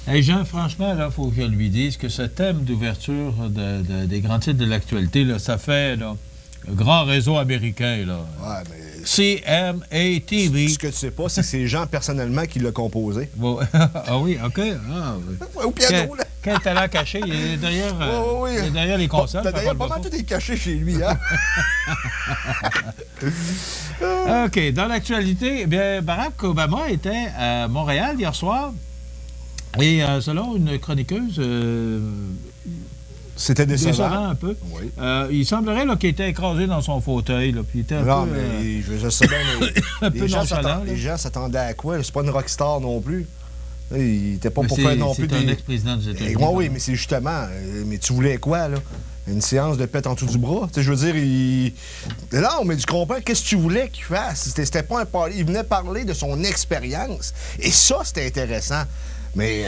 Hey Jean, franchement, là, il faut que je lui dise que ce thème d'ouverture des grands titres de l'actualité, là, ça fait là, le grand réseau américain. Là. Ouais, mais... CMA-TV. Ce que tu sais pas, c'est que c'est Jean personnellement qui l'a composé. Bon. Ah oui, OK. Ah, oui. Au piano, là. Quel talent caché. Il est derrière, il est derrière les consoles. D'ailleurs, pas mal tout est caché chez lui, hein? OK. Dans l'actualité, eh bien, Barack Obama était à Montréal hier soir. Et selon une chroniqueuse, c'était décevant un peu. Oui. Il semblerait là, qu'il était écrasé dans son fauteuil. Là, puis il était un non, peu, mais je sais bien, mais un peu nonchalant. les gens s'attendaient à quoi? C'est pas une rockstar non plus. Il n'était pas mais pour faire non plus des... C'est un ex-président des États-Unis. Oui, mais c'est justement... Mais tu voulais quoi, là? Une séance de pète en dessous du bras? Tu sais, je veux dire, Non, mais tu comprends, qu'est-ce que tu voulais qu'il fasse? C'était pas un parler. Il venait parler de son expérience. Et ça, c'était intéressant. Mais...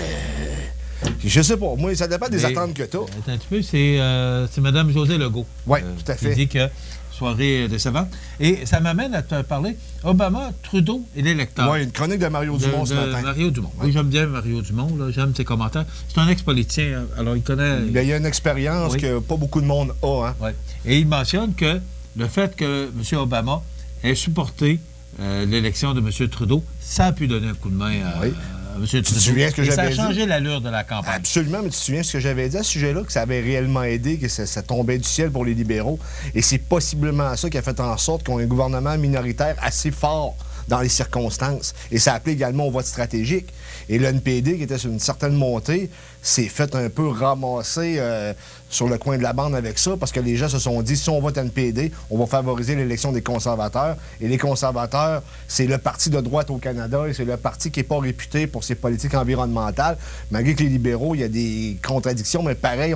je sais pas. Moi, ça dépend des attentes que tu as. Attends un petit peu, c'est Mme Josée Legault. Oui, tout à fait. Qui dit que soirée décevante. Et ça m'amène à te parler Obama, Trudeau et l'électeur. Oui, une chronique de Mario Dumont ce matin. Mario Dumont. Oui, oui, j'aime bien Mario Dumont. J'aime ses commentaires. C'est un ex-politicien. Alors, il connaît... Il y a une expérience que pas beaucoup de monde a. Hein? Oui. Et il mentionne que le fait que M. Obama ait supporté l'élection de M. Trudeau, ça a pu donner un coup de main à... Oui. Tu te souviens ce que j'avais dit? Ça a changé l'allure de la campagne. Absolument, mais tu te souviens ce que j'avais dit à ce sujet-là, que ça avait réellement aidé, que ça tombait du ciel pour les libéraux. Et c'est possiblement ça qui a fait en sorte qu'on ait un gouvernement minoritaire assez fort dans les circonstances. Et ça appelait également au vote stratégique. Et le NPD, qui était sur une certaine montée, s'est fait un peu ramasser sur le coin de la bande avec ça, parce que les gens se sont dit, si on vote NPD, on va favoriser l'élection des conservateurs. Et les conservateurs, c'est le parti de droite au Canada, et c'est le parti qui n'est pas réputé pour ses politiques environnementales. Malgré que les libéraux, il y a des contradictions, mais pareil,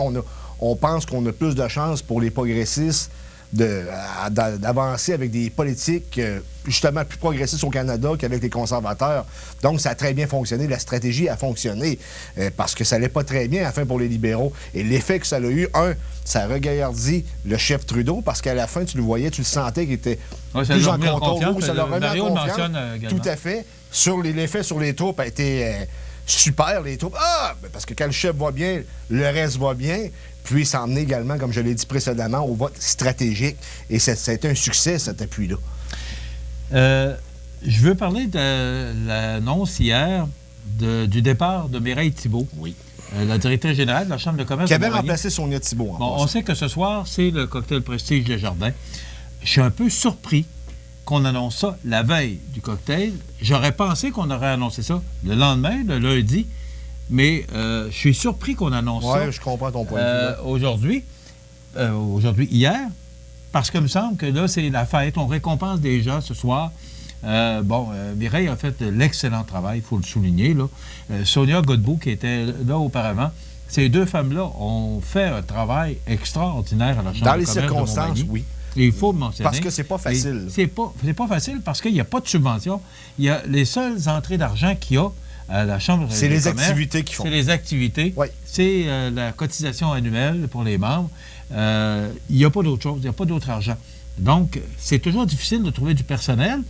on pense qu'on a plus de chances pour les progressistes d'avancer avec des politiques justement plus progressistes au Canada qu'avec les conservateurs. Donc, ça a très bien fonctionné. La stratégie a fonctionné parce que ça n'allait pas très bien à la fin pour les libéraux. Et l'effet que ça a eu, ça a regaillardit le chef Trudeau parce qu'à la fin, tu le voyais, tu le sentais qu'il était plus en contrôle. Ça l'a remis en confiance. Tout à fait. L'effet sur les troupes a été super, les troupes. Parce que quand le chef va bien, le reste va bien. Puis, ça a emmené également, comme je l'ai dit précédemment, au vote stratégique. Et ça a été un succès, cet appui-là. Je veux parler de l'annonce hier du départ de Mireille Thibault. Oui. La directrice générale de la Chambre de commerce qui de avait remplacé Sonia Thibault. On sait que ce soir, c'est le cocktail Prestige Le Jardin. Je suis un peu surpris qu'on annonce ça la veille du cocktail. J'aurais pensé qu'on aurait annoncé ça le lendemain, le lundi. Mais je suis surpris qu'on annonce ça. Oui, je comprends ton point de vue. Hier, parce que me semble que là, c'est la fête. On récompense des gens ce soir. Mireille a fait de l'excellent travail, il faut le souligner. Là. Sonia Godbout, qui était là auparavant, ces deux femmes-là ont fait un travail extraordinaire à la Chambre de commerce. Dans les circonstances, oui. Et il faut le mentionner. Parce que c'est pas facile. C'est pas facile parce qu'il n'y a pas de subvention. Il y a les seules entrées d'argent qu'il y a à la Chambre de commerce. C'est les activités qui font. C'est les activités. Oui. C'est la cotisation annuelle pour les membres. Il n'y a pas d'autre chose. Il n'y a pas d'autre argent. Donc, c'est toujours difficile de trouver du personnel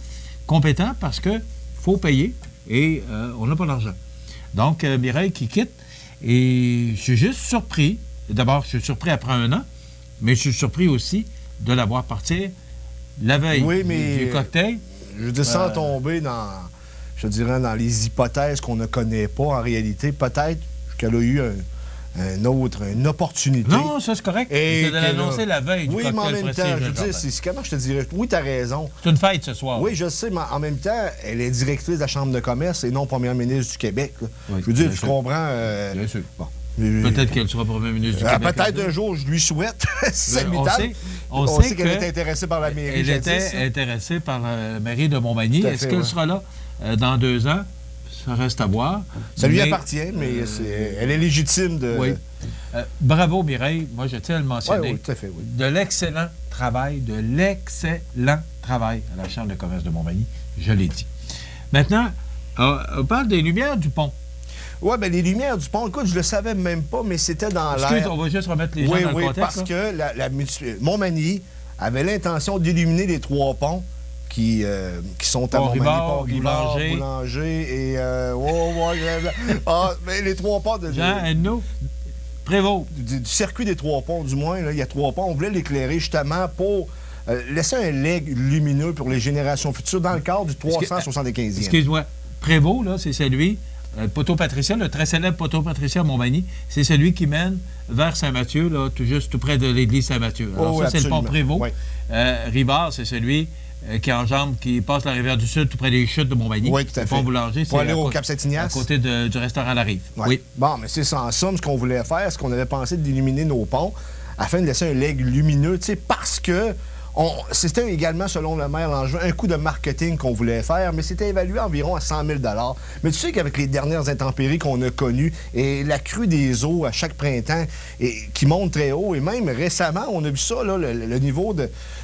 compétent parce qu'il faut payer et on n'a pas d'argent. Donc, Mireille qui quitte. Et je suis juste surpris. D'abord, je suis surpris après 1 an, mais je suis surpris aussi de la voir partir la veille du cocktail. Je veux dire, sans tomber dans... Je dirais dans les hypothèses qu'on ne connaît pas en réalité, peut-être qu'elle a eu une opportunité. Non, ça c'est correct. C'est de l'annoncer la veille du cocktail. Oui, mais en même temps, je veux dire, comment je te dirais? Oui, tu as raison. C'est une fête ce soir. Oui, je sais, mais en même temps, elle est directrice de la Chambre de commerce et non première ministre du Québec. Oui, je veux dire, tu comprends... Bien sûr. Bon. Peut-être qu'elle sera première ministre du Québec. Peut-être un jour, je lui souhaite. On sait qu'elle est intéressée par la mairie. Elle était intéressée par la mairie de Montmagny. Est-ce qu'elle sera là dans 2 ans? Ça reste à voir. Ça lui appartient, mais elle est légitime de... Oui. Bravo, Mireille. Moi, je tiens à le mentionner. Oui, tout à fait, oui. De l'excellent travail à la Chambre de commerce de Montmagny. Je l'ai dit. Maintenant, on parle des lumières du pont. Oui, bien, les lumières du pont, écoute, je le savais même pas, mais c'était dans l'air. Excuse, on va juste remettre les gens dans le contexte. Parce que Montmagny avait l'intention d'illuminer les 3 ponts qui sont à Montmagny, Pont-Rivard, Boulanger et... mais les trois ponts de... Jean, Henno, Prévost. Du circuit des trois ponts, du moins, là, il y a trois ponts. On voulait l'éclairer justement pour laisser un legs lumineux pour les générations futures dans le cadre du 375e. Excuse-moi. Prévost, là, c'est celui, le poteau Patricia, le très célèbre poteau Patricia à Montmagny, c'est celui qui mène vers Saint-Mathieu, là, tout près de l'église Saint-Mathieu. Alors ça, c'est le pont Prévost. Oui. Rivard, c'est celui qui passe la rivière du Sud, tout près des chutes de Montmagny. Oui, tout à fait. Le pont Boulanger, c'est aller au Cap-Saint-Ignace. À côté du restaurant La Rive. Ouais. Oui. Bon, mais c'est ça, en somme, ce qu'on voulait faire, ce qu'on avait pensé d'illuminer nos ponts afin de laisser un legs lumineux, tu sais, parce que c'était également, selon le maire Langevin, un coup de marketing qu'on voulait faire, mais c'était évalué environ à 100 000 $. Mais tu sais qu'avec les dernières intempéries qu'on a connues et la crue des eaux à chaque printemps qui monte très haut, et même récemment, on a vu ça, là, le niveau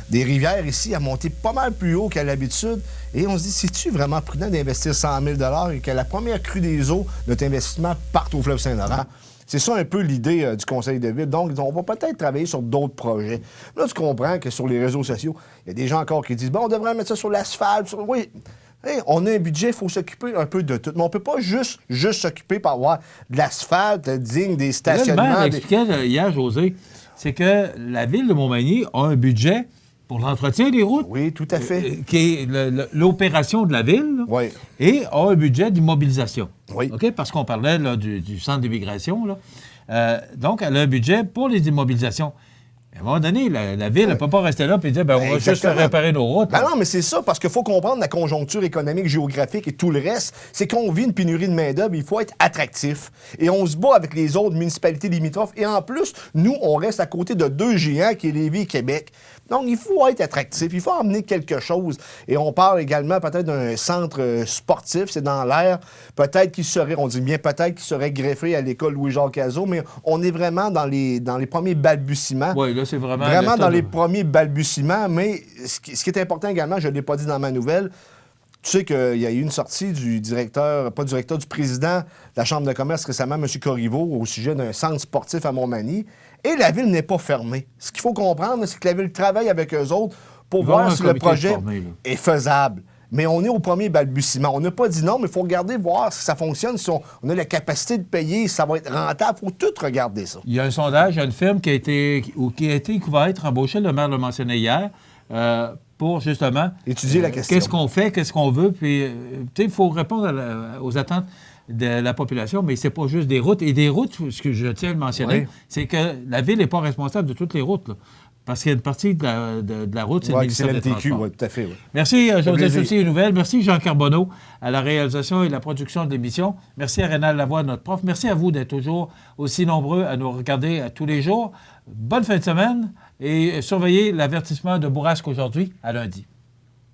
des rivières ici a monté pas mal plus haut qu'à l'habitude. Et on se dit, c'est-tu vraiment prudent d'investir 100 000 $ et qu'à la première crue des eaux, notre investissement parte au fleuve Saint-Laurent? C'est ça un peu l'idée du conseil de ville. Donc, on va peut-être travailler sur d'autres projets. Là, tu comprends que sur les réseaux sociaux, il y a des gens encore qui disent, bon, on devrait mettre ça sur l'asphalte. Oui, hey, on a un budget, il faut s'occuper un peu de tout. Mais on ne peut pas juste s'occuper par avoir de l'asphalte digne des stationnements. Le maire expliquait hier, José, c'est que la ville de Montmagny a un budget pour l'entretien des routes. Oui, tout à fait. Qui est l'opération de la ville. Oui. Et a un budget d'immobilisation. Oui. OK? Parce qu'on parlait là, du centre d'immigration. Donc, elle a un budget pour les immobilisations. À un moment donné, la ville ne peut pas rester là et dire on va juste faire réparer nos routes. Ben non, mais c'est ça, parce qu'il faut comprendre la conjoncture économique, géographique et tout le reste. C'est qu'on vit une pénurie de main-d'œuvre, il faut être attractif. Et on se bat avec les autres municipalités limitrophes. Et en plus, nous, on reste à côté de deux géants qui est Lévis et Québec. Donc, il faut être attractif, il faut emmener quelque chose. Et on parle également peut-être d'un centre sportif, c'est dans l'air. Peut-être qu'il serait, on dit bien peut-être qu'il serait greffé à l'école Louis-Jacques Cazot, mais on est vraiment dans les premiers balbutiements. Oui, là, c'est vraiment... Vraiment dans les premiers balbutiements, mais ce qui est important également, je ne l'ai pas dit dans ma nouvelle, tu sais qu'il y a eu une sortie du du président de la Chambre de commerce récemment, M. Corriveau, au sujet d'un centre sportif à Montmagny. Et la ville n'est pas fermée. Ce qu'il faut comprendre, c'est que la ville travaille avec eux autres pour voir si le projet est faisable. Mais on est au premier balbutiement. On n'a pas dit non, mais il faut regarder, voir si ça fonctionne, si on a la capacité de payer, si ça va être rentable. Il faut tout regarder ça. Il y a un sondage, il y a une firme qui va être embauchée, le maire l'a mentionné hier, pour justement... étudier la question. Qu'est-ce qu'on fait, qu'est-ce qu'on veut, puis il faut répondre aux attentes de la population, mais c'est pas juste des routes. Et des routes, ce que je tiens à le mentionner, c'est que la ville n'est pas responsable de toutes les routes, là. Parce qu'il y a une partie de la route, c'est le ministère des Transports. Oui, tout à fait. Oui. Merci, José Soucy, Nouvelles. Merci, Jean Carbonneau, à la réalisation et la production de l'émission. Merci à Rénal Lavoie, notre prof. Merci à vous d'être toujours aussi nombreux à nous regarder tous les jours. Bonne fin de semaine et surveillez l'avertissement de Bourrasque aujourd'hui à lundi.